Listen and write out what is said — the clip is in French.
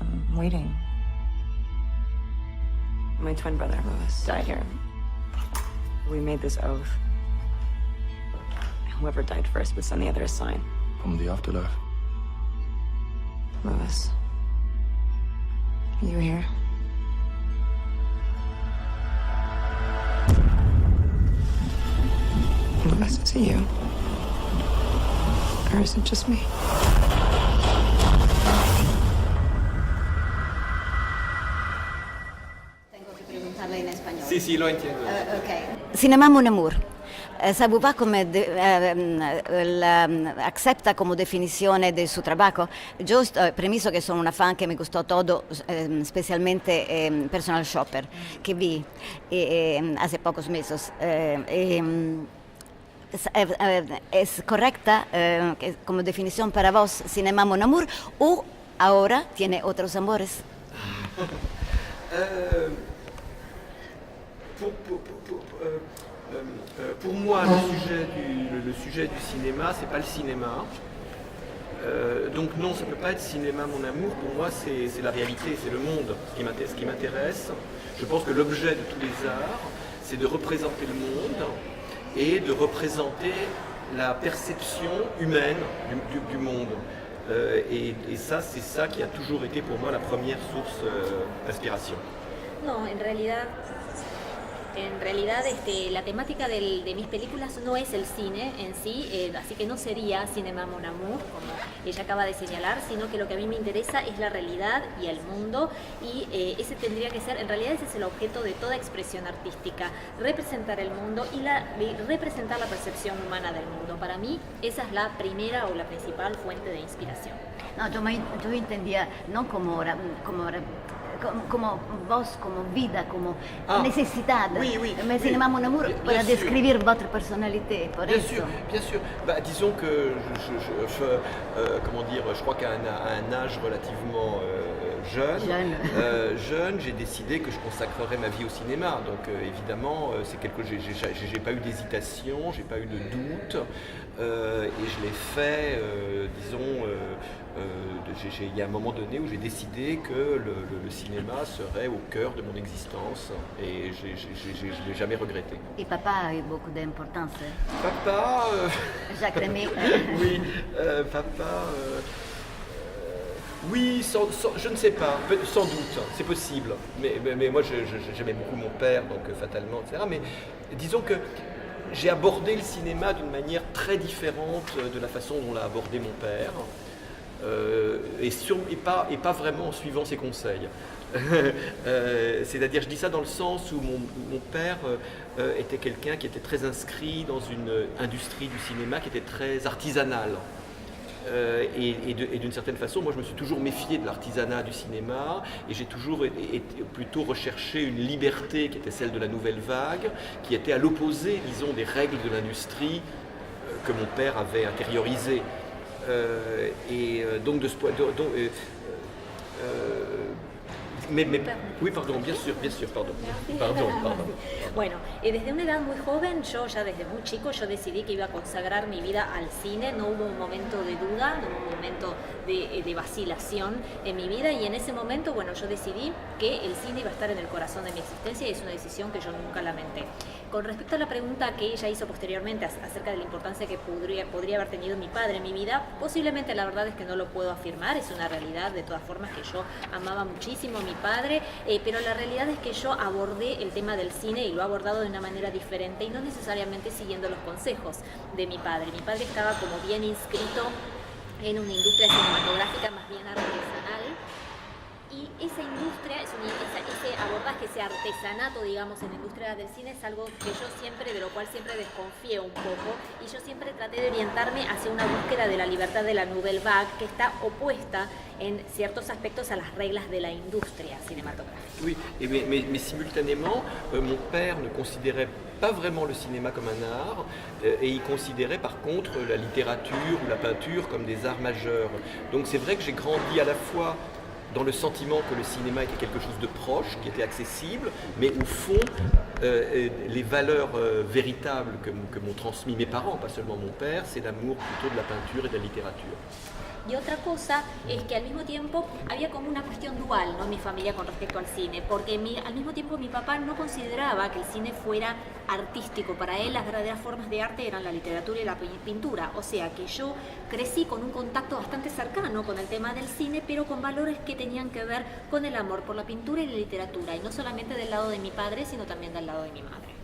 I'm waiting. My twin brother, Louis, died here. We made this oath. Whoever died first would send the other a sign. From the afterlife. Louis, are you here? Louis, is it you? Or is it just me? Tengo que preguntarle en español. Sí, sí, lo entiendo. Ok. Cinema Mon Amour. Ça vous va come accetta como definizione del suo trabajo? Yo, premesso che sono una fan che mi gustó todo, specialmente Personal Shopper, che vi hace pocos meses. ¿Es correcta como definición para vos Cinema Mon Amour o ahora tiene otros amores? Pour moi, le sujet du cinéma, c'est pas le cinéma. Donc non, ça peut pas être cinéma mon amour. Pour moi, c'est la réalité, c'est le monde ce qui m'intéresse. Je pense que l'objet de tous les arts, c'est de représenter le monde et de représenter la perception humaine du monde. Et ça, c'est ça qui a toujours été pour moi la première source d'inspiration. No, en realidad la temática de mis películas no es el cine en sí, así que no sería Cinema Mon Amour, como ella acaba de señalar, sino que lo que a mí me interesa es la realidad y el mundo, y ese tendría que ser, en realidad ese es el objeto de toda expresión artística, representar el mundo y representar la percepción humana del mundo. Para mí esa es la primera o la principal fuente de inspiración. No, yo entendía, no como vos, como vida, como necesidad. Oui, Mais Cinema Mon Amour para describir votre personnalité, por bien eso. sûr, bien sûr. Bah, disons que comment dire, je crois qu'à un âge relativement jeune, j'ai décidé que je consacrerais ma vie au cinéma. Donc évidemment, c'est quelque chose. J'ai pas eu d'hésitation, j'ai pas eu de doute, et je l'ai fait, disons. Il y a un moment donné où j'ai décidé que le cinéma serait au cœur de mon existence, et je ne l'ai jamais regretté. Et papa a eu beaucoup d'importance. Papa Jacques Remy. Oui, papa... oui, je ne sais pas, sans doute, c'est possible. Mais moi, j'aimais beaucoup mon père, donc fatalement, etc. Mais disons que j'ai abordé le cinéma d'une manière très différente de la façon dont l'a abordé mon père. Et pas vraiment en suivant ses conseils. C'est-à-dire, je dis ça dans le sens où mon père était quelqu'un qui était très inscrit dans une industrie du cinéma qui était très artisanale. Et d'une certaine façon, moi je me suis toujours méfié de l'artisanat du cinéma, et j'ai toujours plutôt recherché une liberté qui était celle de la nouvelle vague, qui était à l'opposé, disons, des règles de l'industrie que mon père avait intériorisées. Donc de ce point mais oui, pardon, bien sûr, pardon. Bueno, desde una edad muy joven, yo ya desde muy chico, yo decidí que iba a consagrar mi vida al cine. No hubo un momento de duda, no hubo un momento de vacilación en mi vida, y en ese momento, bueno, yo decidí que el cine iba a estar en el corazón de mi existencia, y es una decisión que yo nunca lamenté. Con respecto a la pregunta que ella hizo posteriormente acerca de la importancia que podría haber tenido mi padre en mi vida, posiblemente, la verdad es que no lo puedo afirmar, es una realidad de todas formas que yo amaba muchísimo a mi padre, pero la realidad es que yo abordé el tema del cine y lo he abordado de una manera diferente, y no necesariamente siguiendo los consejos de mi padre. Mi padre estaba como bien inscrito en una industria cinematográfica más bien artesanal, y esa industria, ese abordaje, ese artesanato, digamos, en la industria del cine es algo que yo siempre, de lo cual siempre desconfié un poco, y yo siempre traté de orientarme hacia una búsqueda de la libertad de la nouvelle vague, que está opuesta en ciertos aspectos a las reglas de la industria cinématographique. Oui, mais simultanément, mon père ne considérait pas vraiment le cinéma comme un art, et il considérait par contre la littérature ou la peinture comme des arts majeurs. Donc c'est vrai que j'ai grandi à la fois dans le sentiment que le cinéma était quelque chose de proche, qui était accessible, mais au fond, les valeurs véritables que m'ont transmis mes parents, pas seulement mon père, c'est l'amour plutôt de la peinture et de la littérature. Y otra cosa es que al mismo tiempo había como una cuestión dual, ¿no? En mi familia con respecto al cine, porque al mismo tiempo mi papá no consideraba que el cine fuera artístico. Para él las verdaderas formas de arte eran la literatura y la pintura. O sea que yo crecí con un contacto bastante cercano con el tema del cine, pero con valores que tenían que ver con el amor por la pintura y la literatura. Y no solamente del lado de mi padre, sino también del lado de mi madre.